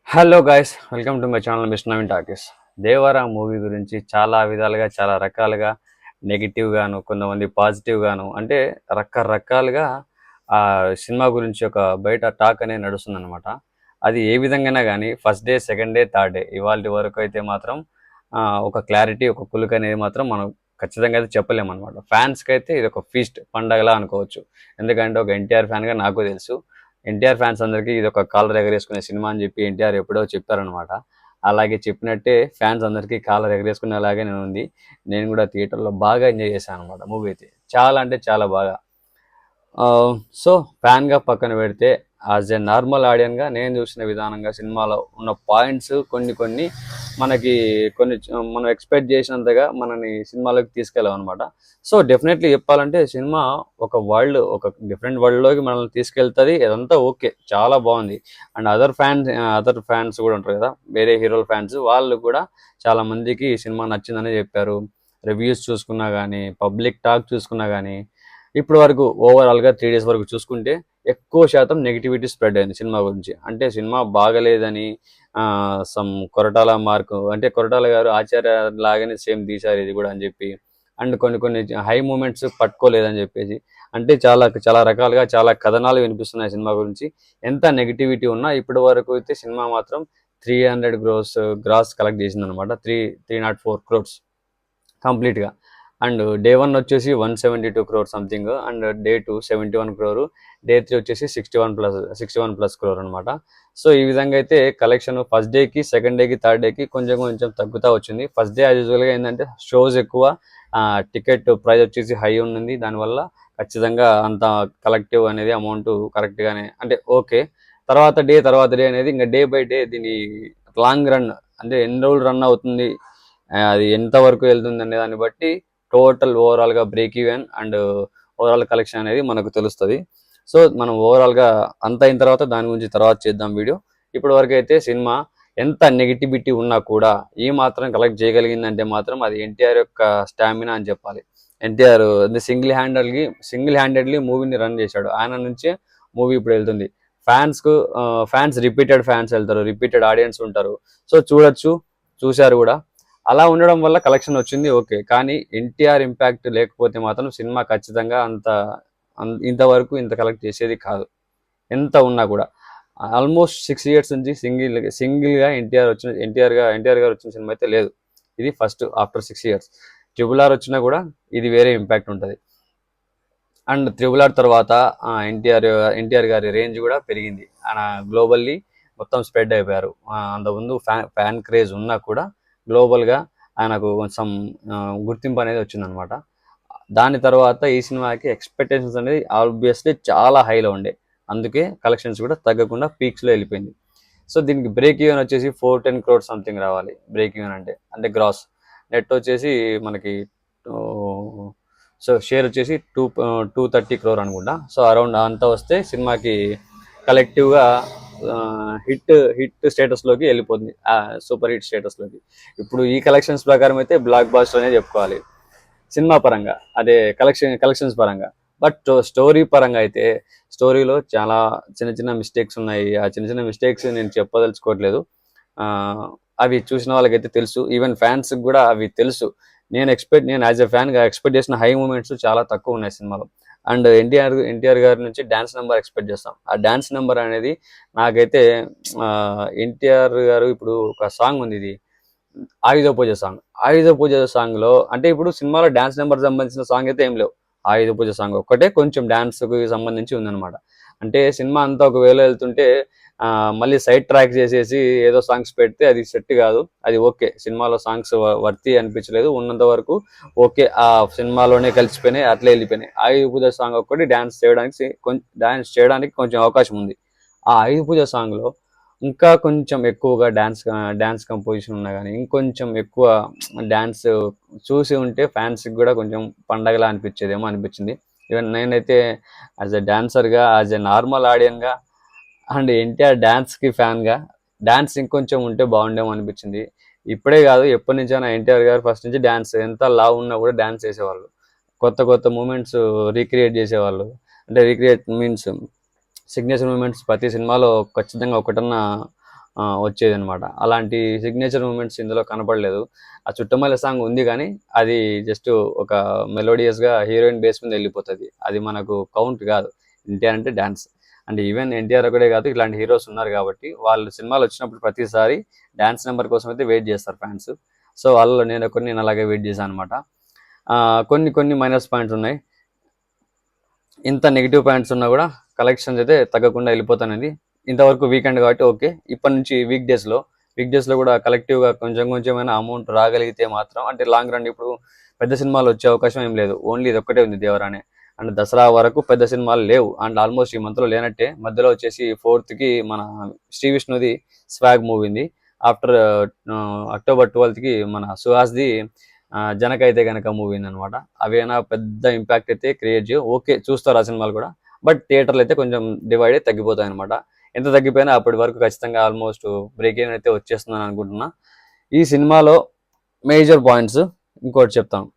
Hello guys, welcome to my channel mister Naveen talkies. Devara movie గురించి చాలా విధాలుగా చాలా రకాలుగా నెగిటివ్ గాను, కొంతమంది పాజిటివ్ గాను, అంటే రకరకాలుగా ఆ సినిమా గురించి ఒక బయట టాక్ అనేది నడుస్తుందన్నమాట. అది ఏ విధంగానే కానీ first day, second day, third day ఇవాళ వరకు అయితే మాత్రం ఒక క్లారిటీ, ఒక కులుక అనేది మాత్రం మనం ఖచ్చితంగా అయితే చెప్పలేమన్నమాట. ఫ్యాన్స్కి అయితే ఇది ఒక ఫీస్ట్ పండగలా అనుకోవచ్చు. ఎందుకంటే ఒక ఎన్టీఆర్ ఫ్యాన్గా నాకు తెలుసు, ఎన్టీఆర్ ఫ్యాన్స్ అందరికీ ఇది ఒక కాలర్ ఎగరేసుకునే సినిమా అని చెప్పి ఎన్టీఆర్ ఎప్పుడో చెప్పారనమాట. అలాగే చెప్పినట్టే ఫ్యాన్స్ అందరికీ కాలర్ ఎగరేసుకునేలాగే నేను ఉంది. నేను కూడా థియేటర్లో బాగా ఎంజాయ్ చేశాను అనమాట. మూవీ అయితే చాలా అంటే చాలా బాగా. సో ఫ్యాన్గా పక్కన పెడితే యాజ్ ఎ నార్మల్ ఆడియన్గా నేను చూసిన విధానంగా సినిమాలో ఉన్న పాయింట్స్ కొన్ని కొన్ని మనకి కొన్ని మనం ఎక్స్పెక్ట్ చేసినంతగా మనని సినిమాలోకి తీసుకెళ్ళాం అనమాట. సో డెఫినెట్లీ చెప్పాలంటే సినిమా ఒక వరల్డ్, ఒక డిఫరెంట్ వరల్డ్లోకి మనల్ని తీసుకెళ్తుంది. అదంతా ఓకే, చాలా బాగుంది. అండ్ అదర్ ఫ్యాన్స్ కూడా ఉంటారు కదా, వేరే హీరోల ఫ్యాన్స్, వాళ్ళు కూడా చాలా మందికి ఈ సినిమా నచ్చిందని చెప్పారు. రివ్యూస్ చూసుకున్నా కానీ, పబ్లిక్ టాక్ చూసుకున్నా కానీ, ఇప్పుడు వరకు ఓవరాల్గా 3 days వరకు చూసుకుంటే ఎక్కువ శాతం నెగిటివిటీ స్ప్రెడ్ అయింది సినిమా గురించి. అంటే సినిమా బాగలేదని, సమ్ కొరటాల మార్కు, అంటే కొరటాల గారు ఆచార్య లాగానే సేమ్ తీశారు ఇది కూడా అని చెప్పి, అండ్ కొన్ని కొన్ని హై మూమెంట్స్ పట్టుకోలేదని చెప్పేసి, అంటే చాలా చాలా రకాలుగా చాలా కథనాలు వినిపిస్తున్నాయి సినిమా గురించి. ఎంత నెగిటివిటీ ఉన్నా ఇప్పటి వరకు అయితే సినిమా మాత్రం 300 crores గ్రాస్ కలెక్ట్ చేసింది అనమాట. 304 crores కంప్లీట్గా. అండ్ డే 1 వచ్చేసి 172 crore something, and day 2 71 crore, day 3 వచ్చేసి 61+ crore అనమాట. సో ఈ విధంగా అయితే కలెక్షన్ ఫస్ట్ డేకి, సెకండ్ డేకి, థర్డ్ డేకి కొంచెం కొంచెం తగ్గుతూ వచ్చింది. ఫస్ట్ డే యాజ్ యూజువల్గా ఏంటంటే షోస్ ఎక్కువ, టికెట్ ప్రైస్ వచ్చేసి హై ఉంది. దానివల్ల ఖచ్చితంగా అంత కలెక్టివ్ అనేది అమౌంట్ కరెక్ట్గానే, అంటే ఓకే. తర్వాత డే అనేది ఇంకా డే బై డే దీని లాంగ్ రన్, అంటే ఎన్ని రోజులు రన్ అవుతుంది, అది ఎంత వరకు వెళ్తుంది అనే దాన్ని బట్టి టోటల్ ఓవరాల్గా break even and overall collection అనేది మనకు తెలుస్తుంది. సో మనం ఓవరాల్గా అంత అయిన తర్వాత దాని గురించి తర్వాత చేద్దాం వీడియో. ఇప్పటి వరకు అయితే సినిమా ఎంత నెగిటివిటీ ఉన్నా కూడా ఈ మాత్రం కలెక్ట్ చేయగలిగిందంటే మాత్రం అది ఎన్టీఆర్ యొక్క స్టామినా అని చెప్పాలి. ఎన్టీఆర్ సింగిల్ హ్యాండెడ్లీ మూవీని రన్ చేశాడు. ఆయన నుంచే మూవీ ఇప్పుడు వెళ్తుంది. ఫ్యాన్స్ రిపీటెడ్ ఫ్యాన్స్ వెళ్తారు, రిపీటెడ్ ఆడియన్స్ ఉంటారు. సో చూశారు కూడా. అలా ఉండడం వల్ల కలెక్షన్ వచ్చింది, ఓకే. కానీ ఎన్టీఆర్ ఇంపాక్ట్ లేకపోతే మాత్రం సినిమా ఖచ్చితంగా ఇంతవరకు ఇంత కలెక్ట్ చేసేది కాదు, ఎంత ఉన్నా కూడా. ఆల్మోస్ట్ 6 years నుంచి సింగిల్గా ఎన్టీఆర్ గారు వచ్చిన సినిమా అయితే లేదు. ఇది ఫస్ట్ ఆఫ్టర్ 6 years. RRR వచ్చినా కూడా ఇది వేరే ఇంపాక్ట్ ఉంటుంది. అండ్ RRR తర్వాత ఎన్టీఆర్ గారి రేంజ్ కూడా పెరిగింది. ఆయన గ్లోబల్లీ మొత్తం స్ప్రెడ్ అయిపోయారు. అంతకుముందు ఫ్యాన్ క్రేజ్ ఉన్నా కూడా గ్లోబల్గా ఆయనకు కొంచెం గుర్తింపు అనేది వచ్చిందనమాట. దాని తర్వాత ఈ సినిమాకి ఎక్స్పెక్టేషన్స్ అనేది ఆబ్వియస్లీ చాలా హైలో ఉండే, అందుకే కలెక్షన్స్ కూడా తగ్గకుండా పీక్స్లో వెళ్ళిపోయింది. సో దీనికి బ్రేక్ ఈవెన్ వచ్చేసి 410 crore సంథింగ్ రావాలి బ్రేక్ ఈవెన్ అంటే గ్రాస్. నెట్ వచ్చేసి మనకి సో షేర్ వచ్చేసి 230 crore అనుకుంటా. సో అరౌండ్ అంతా వస్తే సినిమాకి కలెక్టివ్గా హిట్ స్టేటస్లోకి వెళ్ళిపోతుంది, సూపర్ హిట్ స్టేటస్లోకి. ఇప్పుడు ఈ కలెక్షన్స్ ప్రకారం అయితే బ్లాక్ బాస్టర్ అనే చెప్పుకోవాలి సినిమా పరంగా, అదే కలెక్షన్స్ పరంగా. బట్ స్టోరీ పరంగా అయితే స్టోరీలో చాలా చిన్న చిన్న మిస్టేక్స్ ఉన్నాయి. ఆ చిన్న చిన్న మిస్టేక్స్ నేను చెప్పదలుచుకోవట్లేదు, అవి చూసిన వాళ్ళకైతే తెలుసు. ఈవెన్ ఫ్యాన్స్కి కూడా అవి తెలుసు. నేను యాజ్ ఎ ఫ్యాన్గా ఎక్స్పెక్ట్ చేసిన హై మూమెంట్స్ చాలా తక్కువ ఉన్నాయి సినిమాలో. అండ్ ఎన్టీఆర్ గారి నుంచి డ్యాన్స్ నెంబర్ ఎక్స్పెక్ట్ చేస్తాం. ఆ డ్యాన్స్ నెంబర్ అనేది నాకైతే ఎన్టీఆర్ గారు ఇప్పుడు ఒక సాంగ్ ఉంది, ఇది ఆయుధ పూజ సాంగ్లో, అంటే ఇప్పుడు సినిమాలో డ్యాన్స్ నెంబర్ సంబంధించిన సాంగ్ అయితే ఏం లేవు. ఆయుధ పూజ సాంగ్ ఒక్కటే కొంచెం డ్యాన్స్కి సంబంధించి ఉందన్నమాట. అంటే సినిమా అంతా ఒకవేళ వెళ్తుంటే మళ్ళీ సైడ్ ట్రాక్ చేసేసి ఏదో సాంగ్స్ పెడితే అది సెట్ కాదు. అది ఓకే, సినిమాలో సాంగ్స్ వర్తి అనిపించలేదు, ఉన్నంత వరకు ఓకే, ఆ సినిమాలోనే కలిసిపోయినాయి, అట్లే వెళ్ళిపోయినాయి. ఆయుధ పూజ సాంగ్ ఒక్కటి డ్యాన్స్ చేయడానికి కొంచెం అవకాశం ఉంది. ఆ ఆయుధ పూజ సాంగ్లో ఇంకా కొంచెం ఎక్కువగా డ్యాన్స్ కంపోజిషన్ ఉన్నా కానీ, ఇంకొంచెం ఎక్కువ డ్యాన్స్ చూసి ఉంటే ఫ్యాన్స్కి కూడా కొంచెం పండగలా అనిపించేదేమో అనిపించింది. ఈవెన్ నేనైతే యాజ్ ఎ డాన్సర్గా, యాజ్ ఎ నార్మల్ ఆడియన్గా, అండ్ ఎన్టీఆర్ డ్యాన్స్కి ఫ్యాన్గా డ్యాన్స్ ఇంకొంచెం ఉంటే బాగుండేమో అనిపించింది. ఇప్పుడే కాదు, ఎప్పటి నుంచైనా ఎన్టీఆర్ గారు ఫస్ట్ నుంచి డ్యాన్స్, ఎంత లావు ఉన్నా కూడా డ్యాన్స్ చేసేవాళ్ళు. కొత్త కొత్త మూమెంట్స్ రీక్రియేట్ చేసేవాళ్ళు. అంటే రీక్రియేట్ మీన్స్ సిగ్నేచర్ మూమెంట్స్ ప్రతి సినిమాలో ఖచ్చితంగా ఒకటన్నా వచ్చేదనమాట. అలాంటి సిగ్నేచర్ మూమెంట్స్ ఇందులో కనపడలేదు. ఆ చుట్టమల్లె సాంగ్ ఉంది కానీ అది జస్ట్ ఒక మెలోడియస్‌గా హీరోయిన్ బేస్ మీద వెళ్ళిపోతది. అది మనకు కౌంట్ కాదు. ఎన్టీఆర్ అంటే డాన్స్. అండ్ ఈవెన్ ఎన్టీఆర్ ఒకడే కాదు, ఇలాంటి హీరోస్ ఉన్నారు కాబట్టి వాళ్ళు సినిమాలు వచ్చినప్పుడు ప్రతిసారి డాన్స్ నెంబర్ కోసం అయితే వెయిట్ చేస్తారు ఫ్యాన్స్. సో వాళ్ళలో నేను అలాగే వెయిట్ చేశాను అనమాట. కొన్ని కొన్ని మైనస్ పాయింట్స్ ఉన్నాయి. ఇంత నెగిటివ్ పాయింట్స్ ఉన్నా కూడా కలెక్షన్స్ అయితే తగ్గకుండా వెళ్ళిపోతానది. ఇంతవరకు వీకెండ్ కాబట్టి ఓకే. ఇప్పటి నుంచి వీక్ డేస్లో కూడా కలెక్టివ్గా కొంచెం కొంచెమైనా అమౌంట్ రాగలిగితే మాత్రం, అంటే లాంగ్ రన్ ఇప్పుడు పెద్ద సినిమాలు వచ్చే అవకాశం ఏం లేదు. ఓన్లీ ఇది ఒక్కటే ఉంది దేవరానే. అండ్ దసరా వరకు పెద్ద సినిమాలు లేవు. అండ్ ఆల్మోస్ట్ ఈ మంత్లో లేనట్టే. మధ్యలో వచ్చేసి 4th మన శ్రీ విష్ణుది స్వాగ్ మూవీ ఉంది. ఆఫ్టర్ అక్టోబర్ 12కి మన సుహాస్ది జనకైతే గనక మూవీ అనమాట. అవేనా పెద్ద ఇంపాక్ట్ అయితే క్రియేట్ చేయవు. ఓకే, చూస్తారు ఆ సినిమాలు కూడా. బట్ థియేటర్లు అయితే కొంచెం డివైడ్ అయితే తగ్గిపోతాయి అనమాట. ఎంత తగ్గిపోయినా అప్పటి వరకు ఖచ్చితంగా ఆల్మోస్ట్ బ్రేక్ ఈవెన్ అయితే వచ్చేస్తుందని అనుకుంటున్నా. ఈ సినిమాలో మేజర్ పాయింట్స్ ఇంకోటి చెప్తాను.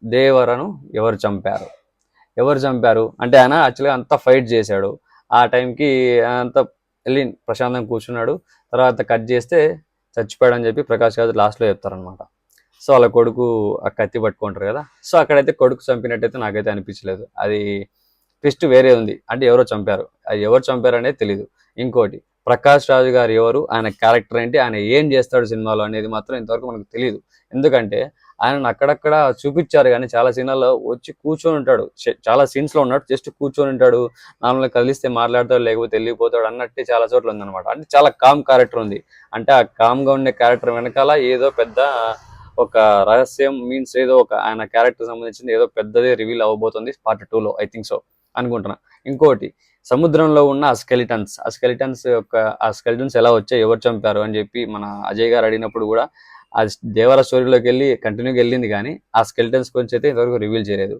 దేవరను ఎవరు చంపారు అంటే ఆయన యాక్చువల్గా అంతా ఫైట్ చేశాడు. ఆ టైంకి అంతా వెళ్ళి ప్రశాంతంగా కూర్చున్నాడు. తర్వాత కట్ చేస్తే చచ్చిపోయాడు అని చెప్పి ప్రకాష్ రాజ్ లాస్ట్లో చెప్తారనమాట. సో వాళ్ళ కొడుకు ఆ కత్తి పట్టుకుంటారు కదా. సో అక్కడైతే కొడుకు చంపినట్టయితే నాకైతే అనిపించలేదు. అది ట్విస్ట్ వేరే ఉంది. అంటే ఎవరో చంపారు, అది ఎవరు చంపారు అనేది తెలీదు. ఇంకోటి, ప్రకాష్ రాజు గారు ఎవరు, ఆయన క్యారెక్టర్ ఏంటి, ఆయన ఏం చేస్తాడు సినిమాలో అనేది మాత్రం ఇంతవరకు మనకు తెలియదు. ఎందుకంటే ఆయనను అక్కడక్కడ చూపించారు కానీ చాలా సీన్లలో వచ్చి కూర్చొని ఉంటాడు. చాలా సీన్స్లో ఉన్నాడు, జస్ట్ కూర్చొని ఉంటాడు. నార్మల్గా కలిస్తే మాట్లాడతాడు, లేకపోతే వెళ్ళిపోతాడు అన్నట్టే చాలా చోట్ల ఉందన్నమాట. అంటే చాలా కామ్ క్యారెక్టర్ ఉంది. అంటే ఆ కామ్గా ఉండే క్యారెక్టర్ వెనకాల ఏదో పెద్ద ఒక రహస్యం మీన్స్ ఏదో ఒక ఆయన క్యారెక్టర్ సంబంధించింది ఏదో పెద్దదే రివీల్ అవ్వబోతుంది పార్ట్ 2లో, ఐ థింక్ సో అనుకుంటున్నా. ఇంకోటి, సముద్రంలో ఉన్న ఆ స్కెలిటన్స్ ఎలా వచ్చాయి, ఎవరు చంపారు అని చెప్పి మన అజయ్ గారు అడిగినప్పుడు కూడా ఆ దేవర స్టోరీలోకి వెళ్ళి కంటిన్యూగా వెళ్ళింది కానీ ఆ స్కెలిటన్స్ గురించి అయితే ఇంతవరకు రివీల్ చేయలేదు.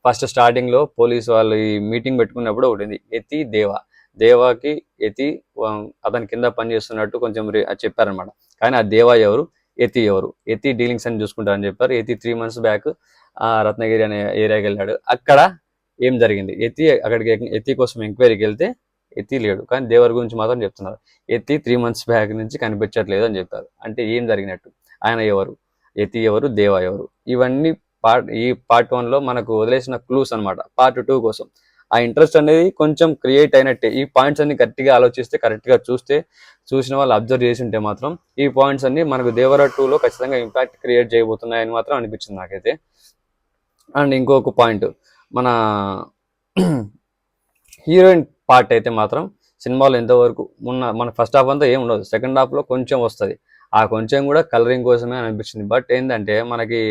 ఫస్ట్ స్టార్టింగ్ లో పోలీసు వాళ్ళు ఈ మీటింగ్ పెట్టుకున్నప్పుడు ఒకటి యతి దేవాకి యతి అతని కింద పనిచేస్తున్నట్టు కొంచెం చెప్పారనమాట. కానీ ఆ దేవా ఎవరు, యతి డీలింగ్స్ అని చూసుకుంటారని చెప్పారు. యతి 3 months బ్యాక్ రత్నగిరి అనే ఏరియాకి వెళ్ళాడు. అక్కడ ఏం జరిగింది, యతి కోసం ఎంక్వైరీకి వెళ్తే యతి లేడు, కానీ దేవర్ గురించి మాత్రం చెప్తున్నారు. యతి 3 months బ్యాక్ నుంచి కనిపించట్లేదు అని చెప్పారు. అంటే ఏం జరిగినట్టు, ఆయన ఎవరు, యతి ఎవరు, దేవా ఎవరు, ఇవన్నీ ఈ పార్ట్ 1లో మనకు వదిలేసిన క్లూస్ అనమాట. పార్ట్ 2 కోసం ఆ ఇంట్రెస్ట్ అనేది కొంచెం క్రియేట్ అయినట్టే. ఈ పాయింట్స్ అన్ని కరెక్ట్గా ఆలోచిస్తే, కరెక్ట్గా చూసిన వాళ్ళు అబ్జర్వ్ చేసి ఉంటే మాత్రం ఈ పాయింట్స్ అన్ని మనకు దేవరా 2లో ఖచ్చితంగా ఇంపాక్ట్ క్రియేట్ చేయబోతున్నాయని మాత్రం అనిపించింది నాకైతే. అండ్ ఇంకొక పాయింట్, మన హీరోయిన్ పార్ట్ అయితే మాత్రం సినిమాలో ఎంతవరకు మన ఫస్ట్ హాఫ్ అంతా ఏం ఉండదు, సెకండ్ హాఫ్లో కొంచెం వస్తుంది. ఆ కొంచెం కూడా కలరింగ్ కోసమే అనిపించింది. బట్ ఏంటంటే మనకి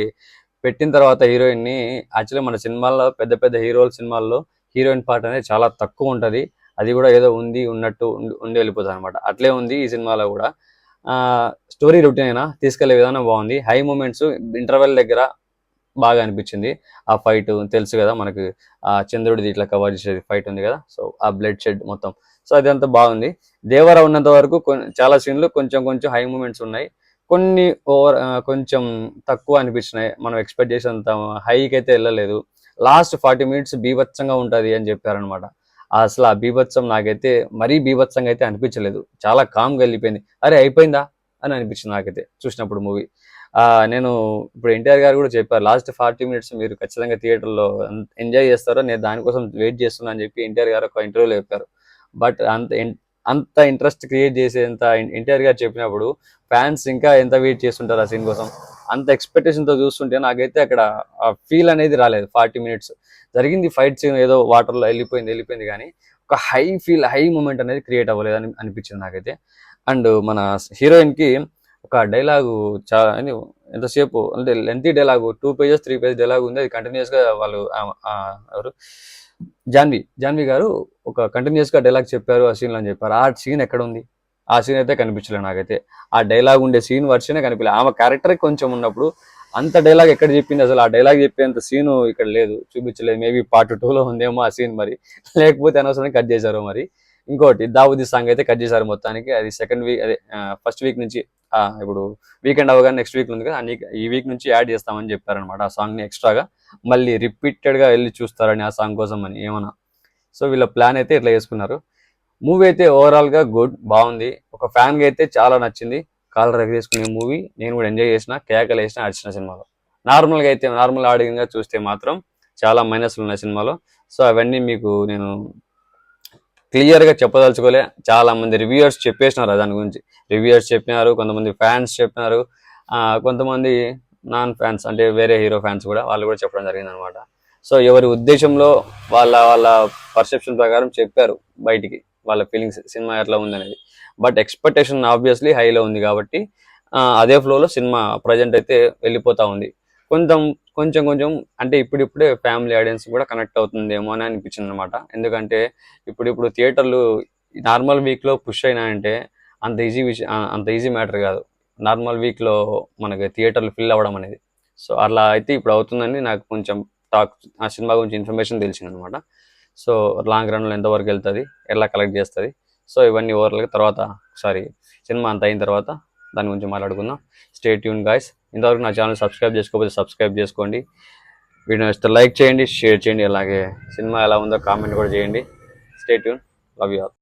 పెట్టిన తర్వాత హీరోయిన్ని యాక్చువల్లీ మన సినిమాల్లో పెద్ద పెద్ద సినిమాల్లో హీరోయిన్ పార్ట్ అనేది చాలా తక్కువ ఉంటుంది. అది కూడా ఏదో ఉన్నట్టు ఉండి వెళ్ళిపోతుంది అనమాట. అట్లే ఉంది ఈ సినిమాలో కూడా. స్టోరీ రొటీన్ అయినా తీసుకెళ్లే విధానం బాగుంది. హై మూమెంట్స్ ఇంటర్వెల్ దగ్గర బాగా అనిపించింది. ఆ ఫైట్ తెలుసు కదా మనకి, ఆ చంద్రుడిది ఇట్లా కవర్ చేసేది ఫైట్ ఉంది కదా, సో ఆ బ్లడ్ షెడ్ మొత్తం, సో అదంతా బాగుంది. దేవరా ఉన్నంత వరకు చాలా సీన్లు కొంచెం హై మూమెంట్స్ ఉన్నాయి. కొన్ని కొంచెం తక్కువ అనిపించినాయి. మనం ఎక్స్పెక్ట్ చేసేంత హైకి అయితే వెళ్ళలేదు. లాస్ట్ 40 minutes బీభత్సంగా ఉంటుంది అని చెప్పారనమాట. అసలు ఆ బీభత్సం నాకైతే మరీ బీభత్సంగా అయితే అనిపించలేదు. చాలా కామ్గా వెళ్ళిపోయింది. అరే అయిపోయిందా అని అనిపించింది నాకైతే చూసినప్పుడు మూవీ. నేను ఇప్పుడు ఎన్టీఆర్ గారు కూడా చెప్పారు, లాస్ట్ 40 minutes మీరు ఖచ్చితంగా థియేటర్లో ఎంజాయ్ చేస్తారో, నేను దానికోసం వెయిట్ చేస్తున్నా అని చెప్పి ఎన్టీఆర్ గారు ఒక ఇంటర్వ్యూలో చెప్పారు. బట్ అంత ఇంట్రెస్ట్ క్రియేట్ చేసేంత ఎన్టీఆర్ గారు చెప్పినప్పుడు ఫ్యాన్స్ ఇంకా ఎంత వెయిట్ చేస్తుంటారు ఆ సీన్ కోసం. అంత ఎక్స్పెక్టేషన్తో చూస్తుంటే నాకైతే అక్కడ ఫీల్ అనేది రాలేదు. 40 minutes జరిగింది ఫైట్ సీన్, ఏదో వాటర్లో వెళ్ళిపోయింది కానీ ఒక హై మూమెంట్ అనేది క్రియేట్ అవ్వలేదు అని అనిపించింది నాకైతే. అండ్ మన హీరోయిన్కి ఒక డైలాగు చాలా ఎంతసేపు అంటే lengthy dialogue, 2 pages 3 pages dialogue ఉంది. అది కంటిన్యూస్గా వాళ్ళు ఎవరు జాన్వి గారు ఒక కంటిన్యూస్గా డైలాగ్ చెప్పారు ఆ సీన్లో అని చెప్పారు. ఆ సీన్ ఎక్కడ ఉంది, ఆ సీన్ అయితే కనిపించలేదు నాకైతే. ఆ డైలాగ్ ఉండే సీన్ వర్షనే కనిపించలేదు. ఆమె క్యారెక్టర్ కొంచెం ఉన్నప్పుడు అంత డైలాగ్ ఎక్కడ చెప్పింది అసలు, ఆ డైలాగ్ చెప్పేంత సీను ఇక్కడ లేదు, చూపించలేదు. మేబీ పార్ట్ 2లో ఉందేమో ఆ సీన్ మరి, లేకపోతే అనవసరంగా కట్ చేశారు మరి. ఇంకోటి, దావుదీ సాంగ్ అయితే కట్ చేశారు మొత్తానికి. అది సెకండ్ వీక్, అదే ఫస్ట్ వీక్ నుంచి, ఇప్పుడు వీకెండ్ అవగానే నెక్స్ట్ వీక్ ఉంది కదా, ఈ వీక్ నుంచి యాడ్ చేస్తామని చెప్పారనమాట ఆ సాంగ్ని ఎక్స్ట్రాగా. మళ్ళీ రిపీటెడ్గా వెళ్ళి చూస్తారని ఆ సాంగ్ కోసం అని ఏమన్నా. సో వీళ్ళ ప్లాన్ అయితే ఇట్లా చేసుకున్నారు. మూవీ అయితే ఓవరాల్గా గుడ్, బాగుంది. ఒక ఫ్యాన్గా అయితే చాలా నచ్చింది. కాలర్ ఎగరేసుకునే మూవీ, నేను కూడా ఎంజాయ్ చేసిన, కేకలు వేసిన, అడిచిన సినిమాలో. నార్మల్గా అయితే నార్మల్ ఆడియన్గా చూస్తే మాత్రం చాలా మైనస్లు ఉన్నాయి సినిమాలో. సో అవన్నీ మీకు నేను క్లియర్గా చెప్పదలుచుకోలే. చాలా మంది రివ్యూయర్స్ చెప్పేసినారు దాని గురించి. రివ్యూయర్స్ చెప్పినారు, కొంతమంది ఫ్యాన్స్ చెప్పినారు, కొంతమంది నాన్ ఫ్యాన్స్ అంటే వేరే హీరో ఫ్యాన్స్ కూడా వాళ్ళు కూడా చెప్పడం జరిగింది అనమాట. సో ఎవరి ఉద్దేశంలో వాళ్ళ వాళ్ళ పర్సెప్షన్ ప్రకారం చెప్పారు బయటికి వాళ్ళ ఫీలింగ్స్ సినిమా ఎట్లా ఉందనేది. బట్ ఎక్స్పెక్టేషన్ ఆబ్వియస్లీ హైలో ఉంది కాబట్టి అదే ఫ్లోలో సినిమా ప్రజెంట్ అయితే వెళ్ళిపోతా ఉంది. కొంచెం కొంచెం కొంచెం అంటే ఇప్పుడిప్పుడే ఫ్యామిలీ ఆడియన్స్ కూడా కనెక్ట్ అవుతుందేమో అని అనిపించింది అనమాట. ఎందుకంటే ఇప్పుడు థియేటర్లు నార్మల్ వీక్లో పుష్ అయినాయంటే అంత ఈజీ మ్యాటర్ కాదు. నార్మల్ వీక్లో మనకి థియేటర్లు ఫిల్ అవ్వడం అనేది. సో అలా అయితే ఇప్పుడు అవుతుందని నాకు కొంచెం టాక్, ఆ సినిమా గురించి ఇన్ఫర్మేషన్ తెలిసింది అనమాట. సో లాంగ్ రన్లో ఎంతవరకు వెళ్తుంది, ఎలా కలెక్ట్ చేస్తుంది, సో ఇవన్నీ ఓవర్గా తర్వాత సినిమా అంత అయిన తర్వాత దాని గురించి మాట్లాడుకుందాం. Stay tune guys. ఇంతవరకు నా ఛానల్ సబ్స్క్రైబ్ చేసుకోకపోతే సబ్స్క్రైబ్ చేసుకోండి. వీడియో నచ్చితే లైక్ చేయండి, షేర్ చేయండి, అలాగే సినిమా ఎలా ఉందో కామెంట్ కూడా చేయండి. Stay tune. Love you all.